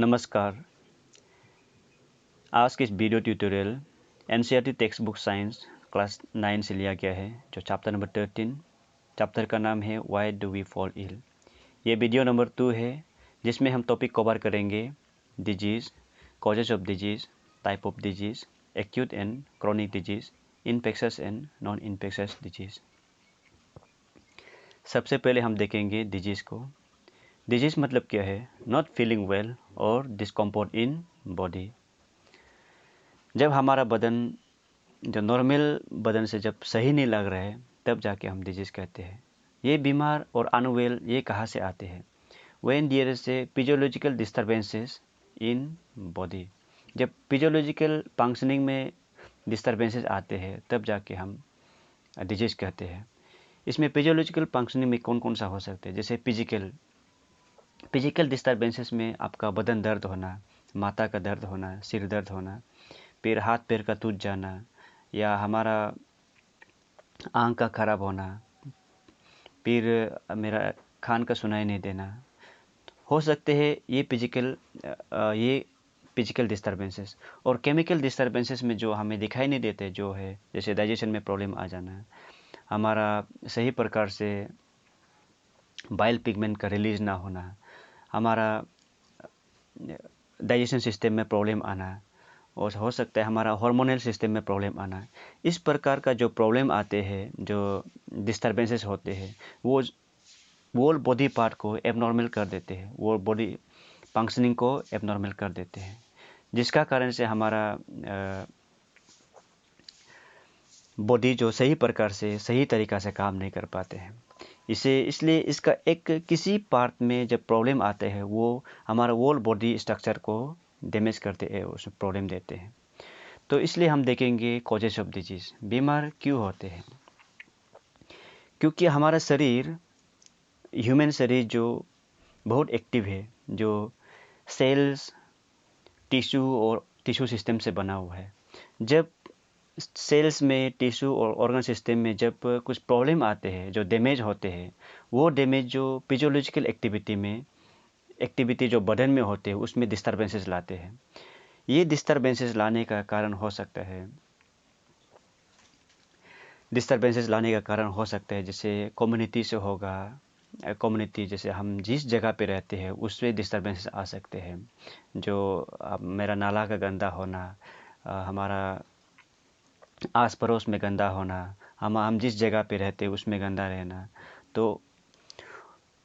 नमस्कार। आज के इस video tutorial NCERT text book science class 9 से लिया गया है, जो चैप्टर नंबर 13। चैप्टर का नाम है why do we fall ill. ये वीडियो नंबर 2 है, जिसमें हम टॉपिक कवर करेंगे diseases, causes of diseases, type of diseases, acute and chronic diseases, infectious and non infectious diseases. सबसे पहले हम देखेंगे डिजीज़ को। डिजीज़ मतलब क्या है? नॉट फीलिंग वेल और डिस्कम्फर्ट इन बॉडी। जब हमारा बदन जो नॉर्मल बदन से जब सही नहीं लग रहा है, तब जाके हम डिजीज़ कहते हैं। ये बीमार और अनवेल ये कहाँ से आते हैं? When there is a physiological disturbances in body. जब फिजियोलॉजिकल फंक्शनिंग में डिस्टर्बेंसेस आते हैं, तब जाके हम डिजीज़ कहते हैं। इसमें फिजियोलॉजिकल फंक्शनिंग में कौन कौन सा हो सकते हैं? जैसे फिजिकल डिस्टर्बेंसेस में आपका बदन दर्द होना, माथा का दर्द होना, सिर दर्द होना, फिर हाथ पैर का टूट जाना, या हमारा आँख का खराब होना, फिर मेरा कान का सुनाई नहीं देना हो सकते हैं। ये फिजिकल डिस्टर्बेंसेस। और केमिकल डिस्टर्बेंसेस में जो हमें दिखाई नहीं देते, जो है जैसे डाइजेशन में प्रॉब्लम आ जाना, हमारा सही प्रकार से बाइल पिगमेंट का रिलीज ना होना, हमारा डाइजेशन सिस्टम में प्रॉब्लम आना, और हो सकता है हमारा हार्मोनल सिस्टम में प्रॉब्लम आना। इस प्रकार का जो प्रॉब्लम आते हैं, जो डिस्टर्बेंसेस होते हैं, वो बॉडी पार्ट को एबनॉर्मल कर देते हैं, वो बॉडी फंक्शनिंग को एबनॉर्मल कर देते हैं, जिसका कारण से हमारा बॉडी जो सही प्रकार से सही तरीक़ा से काम नहीं कर पाते हैं। इसलिए इसका एक किसी पार्ट में जब प्रॉब्लम आते हैं, वो हमारा होल बॉडी स्ट्रक्चर को डैमेज करते हैं, उसमें प्रॉब्लम देते हैं। तो इसलिए हम देखेंगे कॉजेस ऑफ डिजीज़। बीमार क्यों होते हैं? क्योंकि हमारा शरीर, ह्यूमन शरीर जो बहुत एक्टिव है, जो सेल्स, टिश्यू और टिश्यू सिस्टम से बना हुआ है। जब सेल्स में, टिश्यू और ऑर्गन सिस्टम में जब कुछ प्रॉब्लम आते हैं, जो डैमेज होते हैं, वो डैमेज जो फिजियोलॉजिकल एक्टिविटी जो बदन में होते हैं, उसमें डिस्टर्बेंसेस लाते हैं। ये डिस्टर्बेंसेस लाने का कारण हो सकता है जैसे कम्युनिटी से होगा। कम्युनिटी जैसे हम जिस जगह पे रहते हैं, उससे डिस्टर्बेंसेस आ सकते हैं। जो मेरा नाला का गंदा होना, हमारा आस पड़ोस में गंदा होना, हम जिस जगह पे रहते हैं उसमें गंदा रहना, तो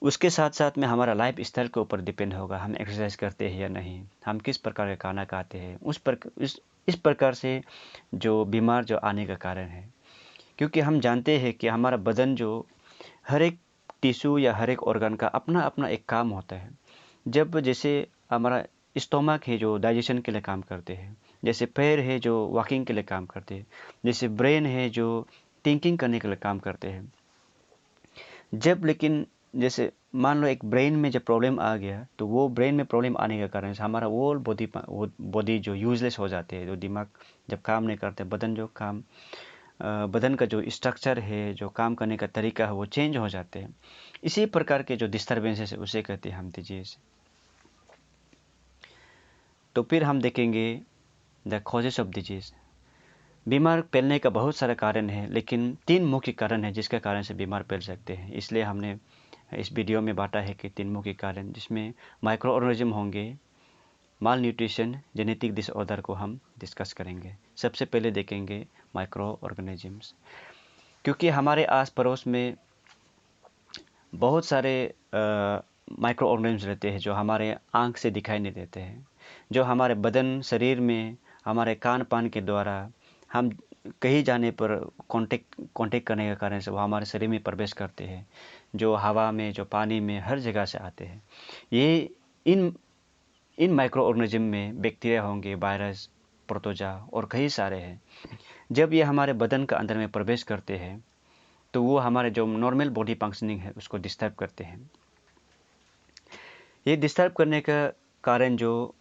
उसके साथ साथ में हमारा लाइफ स्टाइल के ऊपर डिपेंड होगा, हम एक्सरसाइज करते हैं या नहीं, हम किस प्रकार का खाना खाते हैं, इस प्रकार से जो बीमार जो आने का कारण है। क्योंकि हम जानते हैं कि हमारा बदन जो हर एक टिश्यू या हर एक ऑर्गन का अपना अपना एक काम होता है। जब जैसे हमारा स्टोमक है जो डाइजेशन के लिए काम करते हैं, जैसे पैर है जो वॉकिंग के लिए काम करते हैं, जैसे ब्रेन है जो थिंकिंग करने के लिए काम करते हैं। जब लेकिन जैसे मान लो एक ब्रेन में जब प्रॉब्लम आ गया, तो वो ब्रेन में प्रॉब्लम आने के कारण से हमारा वो बॉडी जो यूजलेस हो जाते हैं, जो दिमाग जब काम नहीं करते, बदन का जो स्ट्रक्चर है, जो काम करने का तरीका है, वो चेंज हो जाते हैं। इसी प्रकार के जो डिस्टर्बेंसेस है, उसे कहते हैं हम डिजीज। तो फिर हम देखेंगे द कॉजेस ऑफ डिजीज। बीमार फैलने का बहुत सारा कारण है, लेकिन 3 मुख्य कारण है जिसके कारण से बीमार फैल सकते हैं। इसलिए हमने इस वीडियो में बांटा है कि 3 मुख्य कारण, जिसमें माइक्रो ऑर्गेनिज्म होंगे, माल न्यूट्रिशन, जेनेटिक डिसऑर्डर को हम डिस्कस करेंगे। सबसे पहले देखेंगे माइक्रो ऑर्गेनिजम्स। क्योंकि हमारे आस पड़ोस में बहुत सारे माइक्रो ऑर्गेनिज्म रहते हैं, जो हमारे आँख से दिखाई नहीं देते हैं, जो हमारे बदन, शरीर में, हमारे खान पान के द्वारा हम कहीं जाने पर कांटेक्ट करने के कारण से वो हमारे शरीर में प्रवेश करते हैं, जो हवा में, जो पानी में, हर जगह से आते हैं। ये इन माइक्रो ऑर्गेनिज्म में बैक्टीरिया होंगे, वायरस, प्रोटोजा और कई सारे हैं। जब ये हमारे बदन का अंदर में प्रवेश करते हैं, तो वो हमारे जो नॉर्मल बॉडी फंक्शनिंग है, उसको डिस्टर्ब करते हैं। ये डिस्टर्ब करने का कारण जो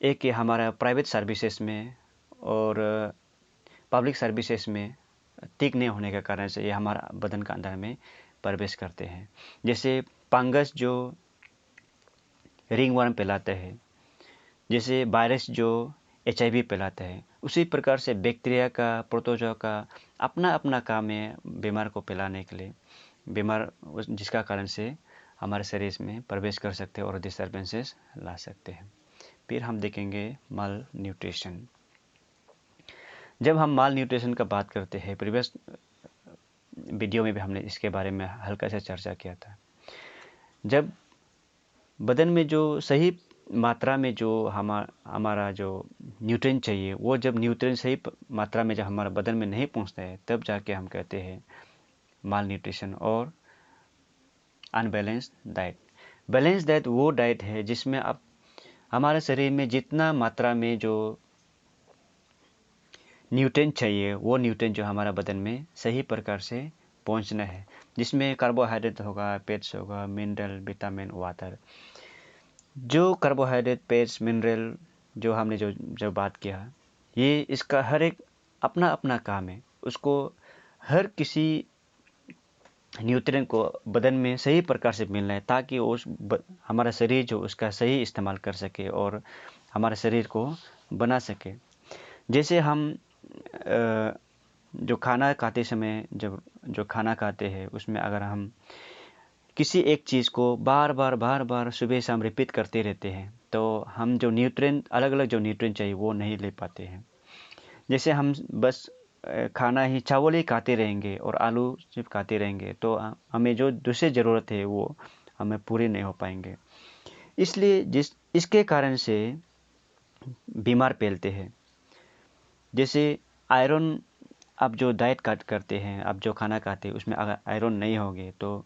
एक है, हमारा प्राइवेट सर्विसेज में और पब्लिक सर्विसेज में ठीक नहीं होने के कारण से ये हमारा बदन का अंदर में प्रवेश करते हैं। जैसे फंगस जो रिंग वर्म फैलाते हैं, जैसे वायरस जो HIV फैलाता है, उसी प्रकार से बैक्टीरिया का, प्रोटोजोआ का अपना अपना काम है बीमार को फैलाने के लिए। बीमार जिसका कारण से हमारे शरीर में प्रवेश कर सकते हैं और डिस्टर्बेंसेस ला सकते हैं। फिर हम देखेंगे माल न्यूट्रिशन। जब हम माल न्यूट्रिशन का बात करते हैं, प्रीवियस वीडियो में भी हमने इसके बारे में हल्का सा चर्चा किया था। जब बदन में जो सही मात्रा में जो हमारा जो न्यूट्रिएंट चाहिए, वो जब न्यूट्रिएंट सही मात्रा में जब हमारा बदन में नहीं पहुंचता है, तब जाके हम कहते हैं माल न्यूट्रिशन और अनबैलेंस्ड डाइट। बैलेंस डाइट वो डाइट है जिसमें आप हमारे शरीर में जितना मात्रा में जो न्यूट्रिएंट चाहिए, वो न्यूट्रिएंट जो हमारा बदन में सही प्रकार से पहुंचना है, जिसमें कार्बोहाइड्रेट होगा, फैट्स होगा, मिनरल, विटामिन, वाटर। जो कार्बोहाइड्रेट, फैट्स, मिनरल जो हमने जो बात किया, ये इसका हर एक अपना अपना काम है। उसको हर किसी न्यूट्रिएंट को बदन में सही प्रकार से मिलना है, ताकि हमारा शरीर जो उसका सही इस्तेमाल कर सके और हमारे शरीर को बना सके। जैसे हम जो खाना खाते समय जब जो खाना खाते हैं, उसमें अगर हम किसी एक चीज़ को बार बार सुबह शाम रिपीट करते रहते हैं, तो हम जो न्यूट्रिएंट अलग अलग जो न्यूट्रिएंट चाहिए वो नहीं ले पाते हैं। जैसे हम बस खाना ही चावल ही खाते रहेंगे और आलू सिर्फ खाते रहेंगे, तो हमें जो दूसरी ज़रूरत है वो हमें पूरी नहीं हो पाएंगे। इसलिए इसके कारण से बीमार फैलते हैं। जैसे आयरन, आप जो डाइट करते हैं, आप जो खाना खाते हैं, उसमें अगर आयरन नहीं होगे तो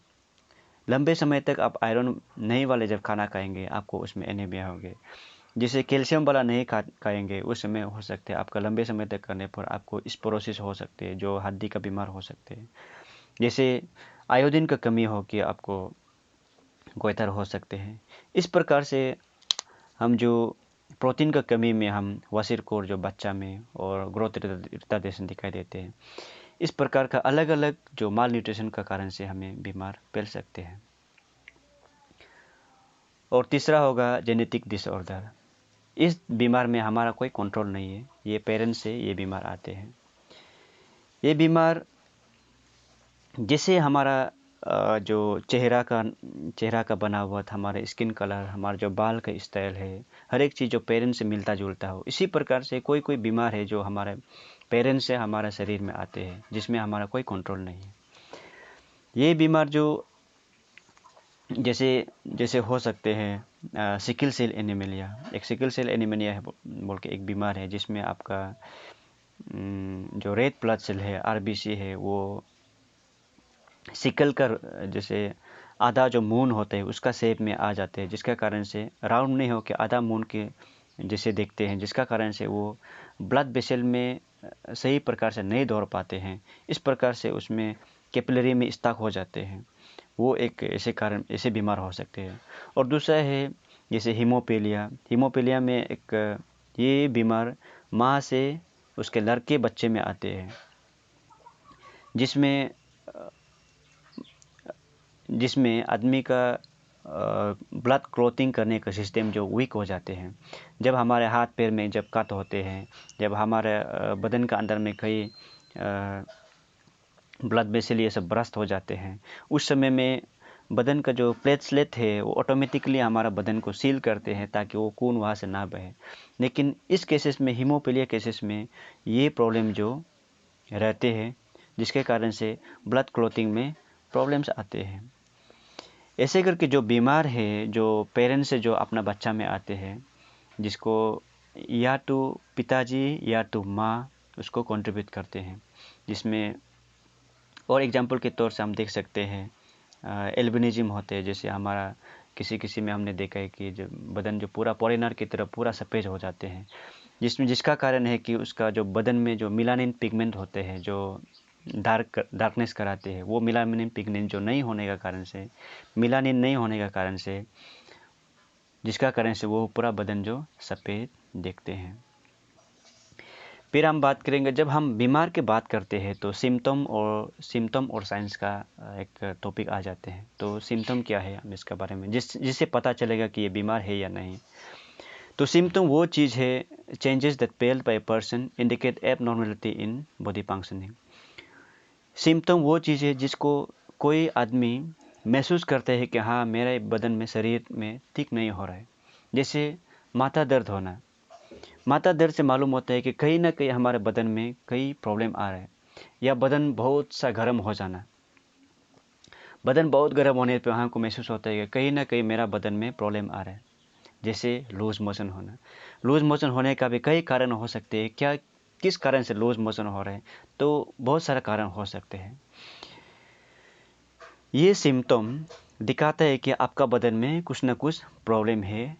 लंबे समय तक आप आयरन नहीं वाले जब खाना खाएंगे, आपको उसमें एनीमिया होगे। जैसे कैल्शियम वाला नहीं खाएंगे, उस समय हो सकते हैं आपका लंबे समय तक करने पर आपको स्पोरोसिस हो सकते हैं, जो हड्डी का बीमार हो सकते हैं। जैसे आयोडीन का कमी हो कि आपको गोइटर हो सकते हैं। इस प्रकार से हम जो प्रोटीन का कमी में हम वसीरकोर जो बच्चा में और ग्रोथ रिटार्डेशन दिखाई देते हैं, इस प्रकार का अलग अलग जो माल न्यूट्रिशन का कारण से हमें बीमार फैल सकते हैं। और तीसरा होगा जेनेटिक डिसऑर्डर। इस बीमार में हमारा कोई कंट्रोल नहीं है, ये पेरेंट्स से ये बीमार आते हैं। ये बीमार जैसे हमारा जो चेहरा का बना हुआ था, हमारे स्किन कलर, हमारा जो बाल का स्टाइल है, हर एक चीज़ जो पेरेंट्स से मिलता जुलता हो, इसी प्रकार से कोई कोई बीमार है जो हमारे पेरेंट्स से हमारे शरीर में आते हैं, जिसमें हमारा कोई कंट्रोल नहीं है। ये बीमार जो जैसे जैसे हो सकते हैं सिकल सेल एनीमिया। एक सिकल सेल एनीमिया है बोल के एक बीमार है, जिसमें आपका जो रेड ब्लड सेल है, RBC है, वो सिकल का जैसे आधा जो मून होता है उसका शेप में आ जाते हैं, जिसका कारण से राउंड नहीं हो के आधा मून के जैसे देखते हैं, जिसका कारण से वो ब्लड वेसल में सही प्रकार से नहीं दौड़ पाते हैं। इस प्रकार से उसमें कैपिलरी में स्टक हो जाते हैं। वो एक ऐसे बीमार हो सकते हैं। और दूसरा है जैसे हीमोपीलिया में एक ये बीमार माँ से उसके लड़के बच्चे में आते हैं, जिसमें आदमी का ब्लड क्लॉटिंग करने का सिस्टम जो वीक हो जाते हैं। जब हमारे हाथ पैर में जब कट होते हैं, जब हमारे बदन का अंदर में कई ब्लड वेसल ये सब ब्रस्ट हो जाते हैं, उस समय में बदन का जो प्लेटलेट है वो ऑटोमेटिकली हमारा बदन को सील करते हैं, ताकि वो खून वहाँ से ना बहे। लेकिन इस केसेस में, हीमोपीलिया केसेस में, ये प्रॉब्लम जो रहते हैं, जिसके कारण से ब्लड क्लॉटिंग में प्रॉब्लम्स आते हैं। ऐसे करके जो बीमार है, जो पेरेंट्स से जो अपना बच्चा में आते हैं, जिसको या तो पिताजी या तो माँ उसको कंट्रीब्यूट करते हैं, जिसमें और एग्जांपल के तौर से हम देख सकते हैं एल्बिनिज्म होते हैं। जैसे हमारा किसी में हमने देखा है कि जो बदन जो पूरा फॉरेनर की तरह पूरा सफ़ेद हो जाते हैं, जिसका कारण है कि उसका जो बदन में जो मिलानिन पिगमेंट होते हैं, जो डार्कनेस कराते हैं, वो मिलानिन पिगमेंट जो नहीं होने का कारण से जिसका कारण से वो पूरा बदन जो सफ़ेद देखते हैं। फिर हम बात करेंगे, जब हम बीमार की बात करते हैं तो सिम्टम और साइंस का एक टॉपिक आ जाते हैं। तो सिम्टम क्या है, हम इसके बारे में जिससे पता चलेगा कि ये बीमार है या नहीं। तो सिम्टम वो चीज़ है, changes that failed by person indicate abnormality in body functioning. Symptom वो चीज़ है जिसको कोई आदमी महसूस करता है कि हाँ, मेरे बदन में, शरीर में ठीक नहीं हो रहा है। जैसे माथा दर्द होना। माथा दर्द से मालूम होता है कि कहीं ना कहीं हमारे बदन में कई प्रॉब्लम आ रहा है, या बदन बहुत सा गर्म हो जाना। बदन बहुत गर्म होने पर हमको महसूस होता है कि कहीं ना कहीं मेरा बदन में प्रॉब्लम आ रहा है। जैसे लूज मोशन होना। लूज मोशन होने का भी कई कारण हो सकते हैं। क्या, किस कारण से लूज मोशन हो रहा है? तो बहुत सारे कारण हो सकते हैं। ये सिम्टम दिखाता है कि आपका बदन में कुछ न कुछ प्रॉब्लम है,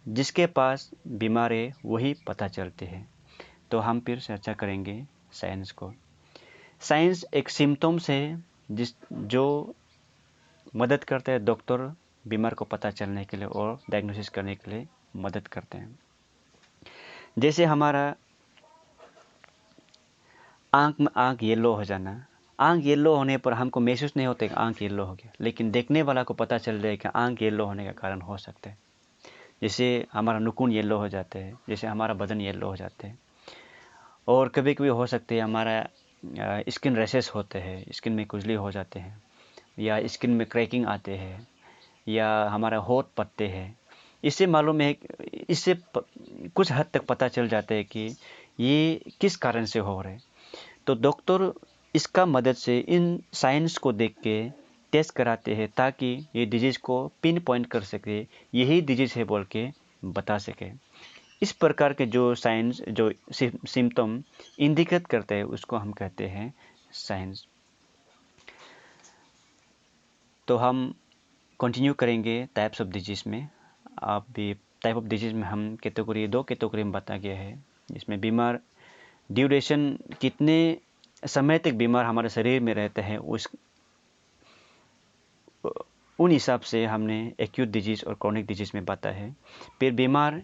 जिसके पास बीमार है वही पता चलते हैं। तो हम फिर चर्चा करेंगे साइंस को। साइंस एक सिम्टम्स है जो मदद करता है डॉक्टर बीमार को पता चलने के लिए और डायग्नोसिस करने के लिए मदद करते हैं। जैसे हमारा आँख में आँख येलो हो जाना। आँख येलो होने पर हमको महसूस नहीं होता कि आँख येलो हो गया, लेकिन देखने वाला को पता चल जाए कि आँख येलो होने का कारण हो सकता है। जैसे हमारा नाखून येलो हो जाते हैं, जैसे हमारा बदन येलो हो जाते हैं। और कभी कभी हो सकते हैं हमारा स्किन रैशेस होते हैं, स्किन में खुजली हो जाते हैं, या स्किन में क्रैकिंग आते हैं, या हमारा होठ पड़ते हैं। इससे मालूम है, कुछ हद तक पता चल जाता है कि ये किस कारण से हो रहे हैं। तो डॉक्टर इसका मदद से इन साइंस को देख के टेस्ट कराते हैं, ताकि ये डिजीज़ को पिन पॉइंट कर सके, यही डिजीज़ है बोल के बता सके। इस प्रकार के जो साइंस, जो सिम्टम इंडिकेट करते हैं, उसको हम कहते हैं साइंस। तो हम कंटिन्यू करेंगे टाइप्स ऑफ डिजीज़ में। आप भी टाइप ऑफ डिजीज़ में हम दो कैटेगरी में बता गया है, जिसमें बीमार ड्यूरेशन, कितने समय तक बीमार हमारे शरीर में रहते हैं, उन हिसाब से हमने एक्यूट डिजीज़ और क्रॉनिक डिजीज़ में बांटा है। फिर बीमार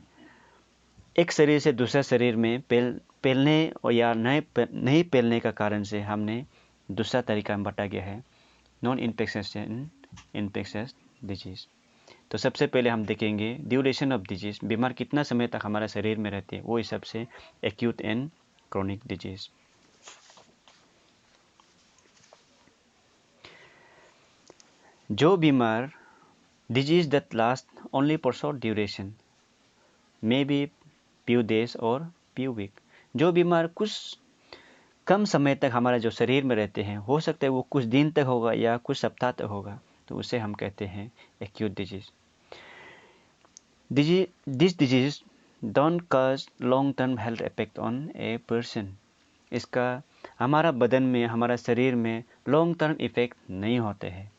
एक शरीर से दूसरे शरीर में फैलने और या नहीं फैलने का कारण से हमने दूसरा तरीका में बांटा गया है, non infectious and infectious disease. तो सबसे पहले हम देखेंगे ड्यूरेशन ऑफ डिजीज़, बीमार कितना समय तक हमारे शरीर में रहते हैं, वो हिसाब से एक्यूट एंड क्रॉनिक डिजीज़। जो बीमार disease that last only for short duration, may be few days और few week, जो बीमार कुछ कम समय तक हमारे जो शरीर में रहते हैं, हो सकता है वो कुछ दिन तक होगा या कुछ सप्ताह तक होगा, तो उसे हम कहते हैं acute disease. This disease don't cause long term health effect on a person. इसका हमारा बदन में, हमारा शरीर में लॉन्ग टर्म इफेक्ट नहीं होते हैं।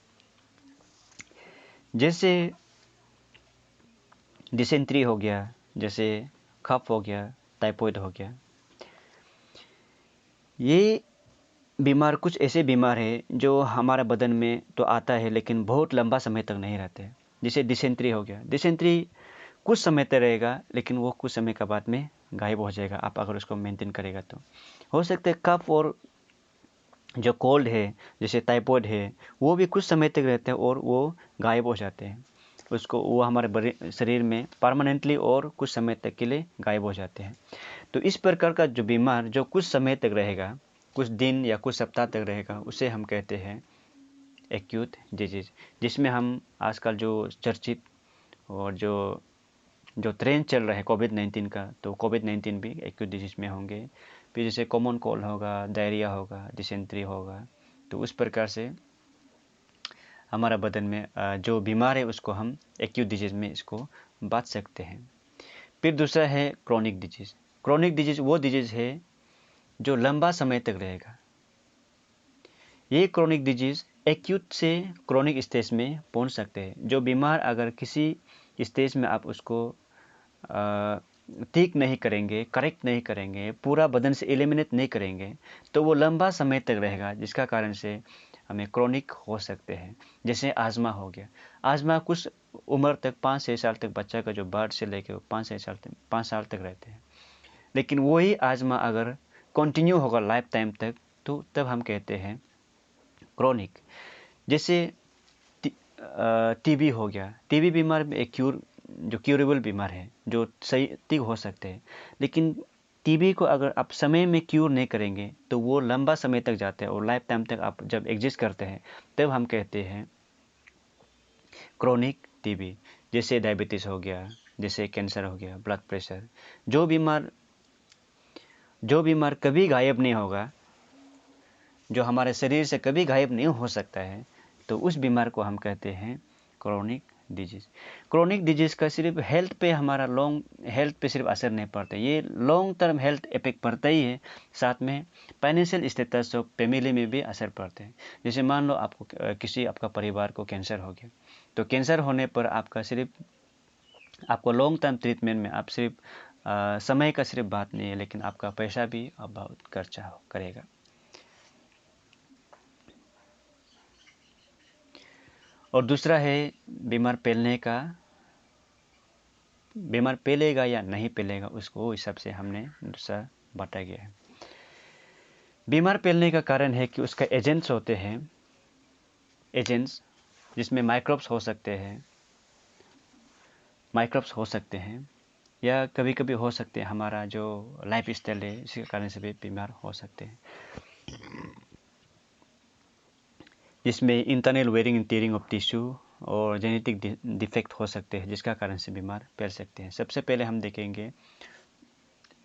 जैसे डिसेंट्री हो गया, जैसे कफ हो गया, टाइफाइड हो गया। ये बीमार कुछ ऐसे बीमार है जो हमारे बदन में तो आता है, लेकिन बहुत लंबा समय तक नहीं रहते हैं। जैसे डिसेंट्री हो गया। डिसेंट्री कुछ समय तक रहेगा, लेकिन वो कुछ समय के बाद में गायब हो जाएगा, आप अगर उसको मेंटेन करेगा तो। हो सकता है कफ और जो कोल्ड है, जैसे टाइफाइड है, वो भी कुछ समय तक रहते हैं और वो गायब हो जाते हैं। वो हमारे शरीर में परमानेंटली और कुछ समय तक के लिए गायब हो जाते हैं। तो इस प्रकार का जो बीमार जो कुछ समय तक रहेगा, कुछ दिन या कुछ सप्ताह तक रहेगा, उसे हम कहते हैं एक्यूट डिजीज। जिसमें हम आजकल जो चर्चित और जो ट्रेंड चल रहा है कोविड-19 का, तो कोविड-19 भी एक्यूट डिजीज में होंगे। फिर जैसे कॉमन कोल्ड होगा, डायरिया होगा, डिसेंट्री होगा। तो उस प्रकार से हमारा बदन में जो बीमार है उसको हम एक्यूट डिजीज में इसको बांट सकते हैं। फिर दूसरा है क्रॉनिक डिजीज। क्रॉनिक डिजीज वो डिजीज है जो लंबा समय तक रहेगा। ये क्रॉनिक डिजीज एक्यूट से क्रॉनिक स्टेज में पहुंच सकते हैं। जो बीमार अगर किसी स्टेज में आप उसको ठीक नहीं करेंगे, करेक्ट नहीं करेंगे, पूरा बदन से एलिमिनेट नहीं करेंगे, तो वो लंबा समय तक रहेगा, जिसका कारण से हमें क्रॉनिक हो सकते हैं। जैसे आज़मा हो गया। आज़मा कुछ उम्र तक 5-6 साल तक, बच्चा का जो बर्थ से लेकर 5 साल तक रहते हैं। लेकिन वही आज़मा अगर कंटिन्यू होगा लाइफ टाइम तक, तो तब हम कहते हैं क्रॉनिक। जैसे टीबी हो गया। टीबी बीमार में एक्यूट जो क्यूरेबल बीमार है, जो सही ठीक हो सकते हैं। लेकिन टीबी को अगर आप समय में क्यूर नहीं करेंगे तो वो लंबा समय तक जाते हैं और लाइफ टाइम तक आप जब एग्जिस्ट करते हैं तब हम कहते हैं क्रोनिक टीबी। जैसे डायबिटीज़ हो गया, जैसे कैंसर हो गया, ब्लड प्रेशर। जो बीमार कभी गायब नहीं होगा, जो हमारे शरीर से कभी गायब नहीं हो सकता है, तो उस बीमार को हम कहते हैं क्रोनिक डिजीज़। क्रोनिक डिजीज़ का सिर्फ हेल्थ पे हमारा लॉन्ग हेल्थ पे सिर्फ असर नहीं पड़ता, ये लॉन्ग टर्म हेल्थ इफेक्ट पड़ता ही है, साथ में फाइनेंशियल स्टेटस ऑफ फैमिली में भी असर पड़ते हैं। जैसे मान लो आपको किसी आपका परिवार को कैंसर हो गया, तो कैंसर होने पर आपको लॉन्ग टर्म ट्रीटमेंट में आप सिर्फ समय का सिर्फ बात नहीं है, लेकिन आपका पैसा भी अब बहुत खर्चा करेगा। और दूसरा है बीमार फैलेगा या नहीं फैलेगा, उसको हिसाब से हमने दूसरा बांटा गया है। बीमार फैलने का कारण है कि उसका एजेंट्स होते हैं, एजेंट्स जिसमें माइक्रोब्स हो सकते हैं या कभी कभी हो सकते हैं हमारा जो लाइफ स्टाइल है, इसके कारण से भी बीमार हो सकते हैं, जिसमें internal wearing and tearing of tissue और जेनेटिक डिफेक्ट हो सकते हैं, जिसका कारण से बीमार फैल सकते हैं। सबसे पहले हम देखेंगे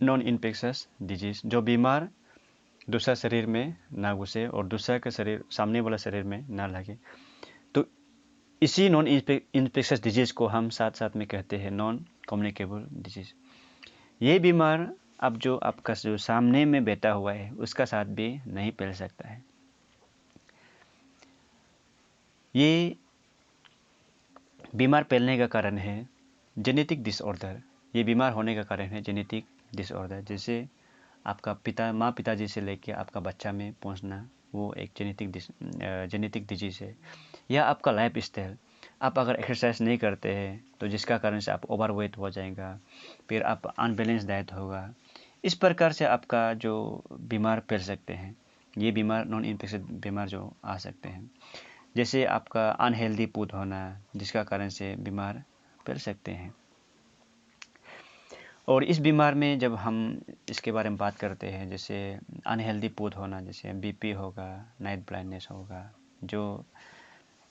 नॉन इन्फेक्शस डिजीज़, जो बीमार दूसरा शरीर में ना घुसे और दूसरा का शरीर सामने वाला शरीर में ना लगे, तो इसी नॉन इन्फेक्शस डिजीज़ को हम साथ साथ में कहते हैं नॉन कम्युनिकेबल डिजीज़। ये बीमार अब जो आपका जो सामने में बैठा हुआ है उसका साथ भी नहीं फैल सकता है। ये बीमार फैलने का कारण है जेनेटिक डिसऑर्डर। ये बीमार होने का कारण है जेनेटिक डिसऑर्डर, जैसे आपका माँ पिताजी से लेके आपका बच्चा में पहुंचना, वो एक जेनेटिक डिजीज़ है। या आपका लाइफ स्टाइल, आप अगर एक्सरसाइज नहीं करते हैं तो जिसका कारण से आप ओवरवेट हो जाएगा, फिर आप अनबैलेंस डाइट होगा। इस प्रकार से आपका जो बीमार फैल सकते हैं, ये बीमार नॉन इन्फेक्शस बीमार जो आ सकते हैं। जैसे आपका अनहेल्दी फूड होना, जिसका कारण से बीमार फैल सकते हैं। और इस बीमार में जब हम इसके बारे में बात करते हैं, जैसे अनहेल्दी फूड होना, जैसे बीपी होगा, नाइट ब्लाइंडनेस होगा, जो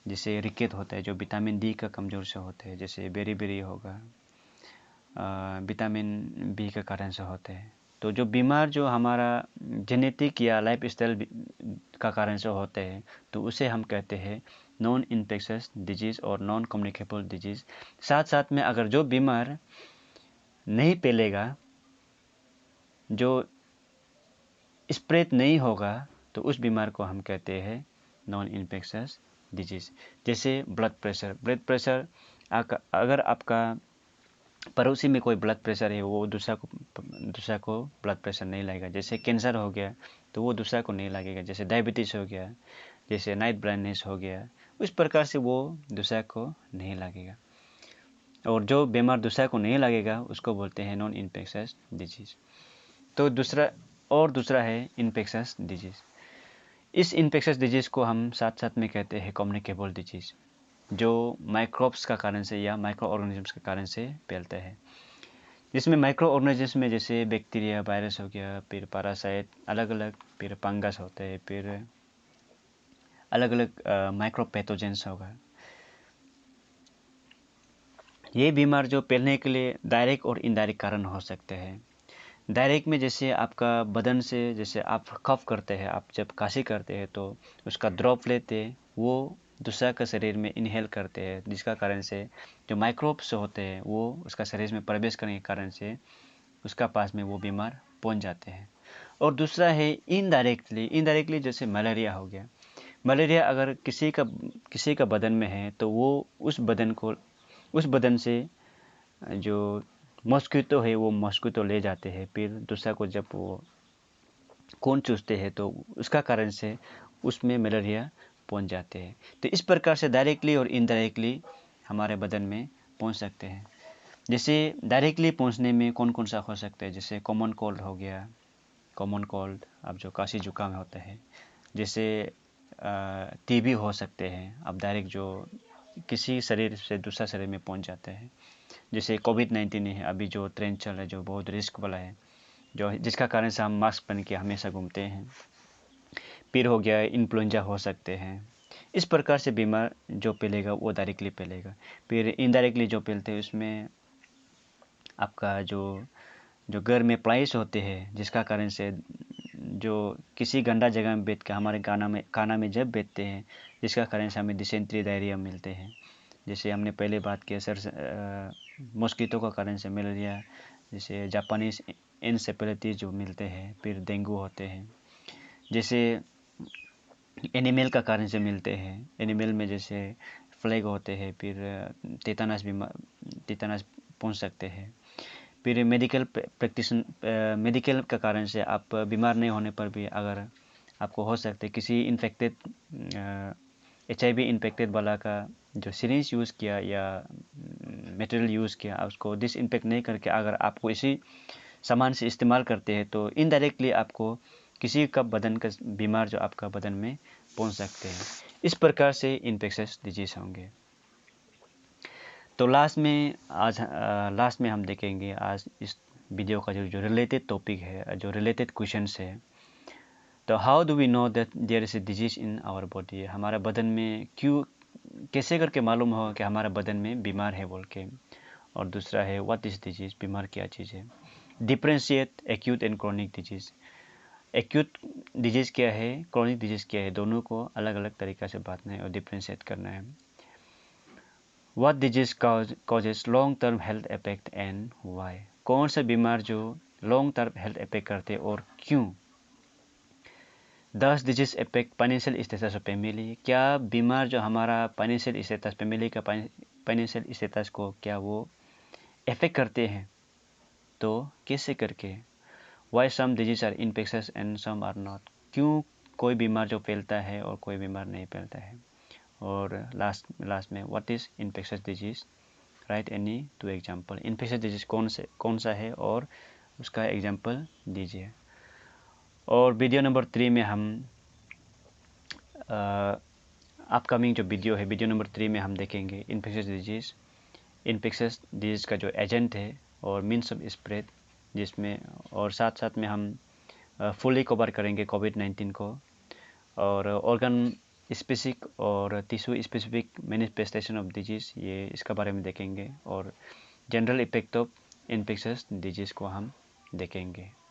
जैसे रिकेट होता है, जो विटामिन डी का कमज़ोर से होते हैं, जैसे बेरी होगा, विटामिन बी के कारण से होते हैं। तो जो बीमार जो हमारा जेनेटिक या लाइफ स्टाइल का कारण से होते हैं, तो उसे हम कहते हैं नॉन इन्फेक्शस डिजीज़ और नॉन कम्युनिकेबल डिजीज़। साथ साथ में अगर जो बीमार नहीं फैलेगा, जो स्प्रेड नहीं होगा, तो उस बीमार को हम कहते हैं नॉन इन्फेक्शस डिजीज़। जैसे ब्लड प्रेशर अगर आपका पड़ोसी में कोई ब्लड प्रेशर है, वो दूसरा को ब्लड प्रेशर नहीं लगेगा। जैसे कैंसर हो गया तो वो दूसरा को नहीं लगेगा। जैसे डायबिटीज़ हो गया, जैसे नाइट ब्लाइंडनेस हो गया, उस प्रकार से वो दूसरा को नहीं लगेगा। और जो बीमार दूसरा को नहीं लगेगा उसको बोलते हैं नॉन इन्फेक्शस डिजीज़। तो दूसरा है इन्फेक्शस डिजीज़। इस इन्फेक्शस डिजीज़ को हम साथ साथ में कहते हैं कम्युनिकेबल डिजीज़, जो माइक्रोब्स का कारण से या माइक्रो ऑर्गेनिजम्स के कारण से फैलता है। जिसमें माइक्रो ऑर्गेनिजम्स में जैसे बैक्टीरिया, वायरस हो गया, फिर पैरासाइट, अलग अलग, फिर फंगस होते हैं, फिर अलग अलग माइक्रो पैथोजेंस होगा। ये बीमार जो फैलने के लिए डायरेक्ट और इनडायरेक्ट कारण हो सकते हैं। डायरेक्ट में जैसे आपका बदन से, जैसे आप कफ करते हैं, आप जब खांसी करते हैं तो उसका ड्रॉप लेते हैं, वो दूसरा का शरीर में इनहेल करते हैं, जिसका कारण से जो माइक्रोब्स होते हैं वो उसका शरीर में प्रवेश करने के कारण से उसका पास में वो बीमार पहुंच जाते हैं। और दूसरा है इनडायरेक्टली जैसे मलेरिया हो गया। मलेरिया अगर किसी का बदन में है तो वो उस बदन से जो मॉस्किटो है वो मॉस्किटो ले जाते हैं, फिर दूसरा को जब वो खून चूसते हैं तो उसका कारण से उसमें मलेरिया पहुंच जाते हैं। तो इस प्रकार से डायरेक्टली और इनडायरेक्टली हमारे बदन में पहुंच सकते हैं। जैसे डायरेक्टली पहुंचने में कौन कौन सा हो सकता है, जैसे कॉमन कोल्ड हो गया, कॉमन कोल्ड अब जो खांसी जुकाम होता है, जैसे टीबी हो सकते हैं, अब डायरेक्ट जो किसी शरीर से दूसरा शरीर में पहुंच जाते हैं। जैसे कोविड-19 है, अभी जो ट्रेंड चल रहा है, जो बहुत रिस्क वाला है, जो जिसका कारण से हम मास्क पहन के हमेशा घूमते हैं। फिर हो गया इन्फ्लुएंजा हो सकते हैं। इस प्रकार से बीमार जो फैलेगा वो डायरेक्टली फैलेगा। फिर इनडायरेक्टली जो फैलते हैं उसमें आपका जो जो घर में प्लाइस होते हैं, जिसका कारण से जो किसी गंदा जगह में बैठ के हमारे खाना में जब बैठते हैं, जिसका कारण से हमें डिसेंट्री डायरिया मिलते हैं। जैसे हमने पहले बात किया सर, मॉस्किटो का कारण से मलेरिया, जैसे जापानीज एनसेफेलाइटिस जो मिलते हैं, फिर डेंगू होते हैं। जैसे एनिमल का कारण से मिलते हैं, एनिमल में जैसे फ्लैग होते हैं, फिर टेटानस पहुंच सकते हैं। फिर मेडिकल का कारण से आप बीमार नहीं होने पर भी अगर आपको हो सकता है किसी इन्फेक्टेड HIV इन्फेक्टेड वाला का जो सिरिंज यूज़ किया या मटेरियल यूज़ किया, उसको डिसइंफेक्ट नहीं करके अगर आपको इसी सामान से इस्तेमाल करते हैं तो इनडायरेक्टली आपको किसी का बदन का बीमार जो आपका बदन में पहुंच सकते हैं। इस प्रकार से इन्फेक्शस डिजीज होंगे। तो लास्ट में हम देखेंगे आज इस वीडियो का जो रिलेटेड टॉपिक है, जो रिलेटेड क्वेश्चंस है। तो how do we know that there is a disease in our body, हमारा बदन में क्यों, कैसे करके मालूम हो कि हमारा बदन में बीमार है बोल के। और दूसरा है व्हाट इज डिजीज, बीमार क्या चीज़ है। Differentiate acute and chronic disease, acute disease क्या है, क्रोनिक डिजीज़ क्या है, दोनों को अलग अलग तरीक़ा से बांटना है और डिफ्रेंशिएट करना है। What disease causes long term health effect and why, कौन सा बीमार जो लॉन्ग टर्म हेल्थ इफेक्ट करते और क्यों। Does disease effect financial status of family, क्या बीमार जो हमारा फाइनेंशियल स्टेटस, फैमिली का फाइनेंशियल स्टेटस को क्या वो इफेक्ट करते हैं, तो कैसे करके। Why some disease are infectious and some are not, क्यों कोई बीमार जो फैलता है और कोई बीमार नहीं फैलता है। और लास्ट में what is infectious disease, right any 2 example, infectious disease कौन सा है और उसका एग्जाम्पल दीजिए। और वीडियो नंबर 3 में हम अपकमिंग जो वीडियो है, वीडियो नंबर 3 में हम देखेंगे इन्फेक्शस डिजीज का जो एजेंट है और मीन्स ऑफ स्प्रेड, जिसमें और साथ साथ में हम फुली कवर करेंगे कोविड-19 को, और ऑर्गन स्पेसिफिक और tissue specific manifestation of disease, ये इसका बारे में देखेंगे। और general effect of infectious disease को हम देखेंगे।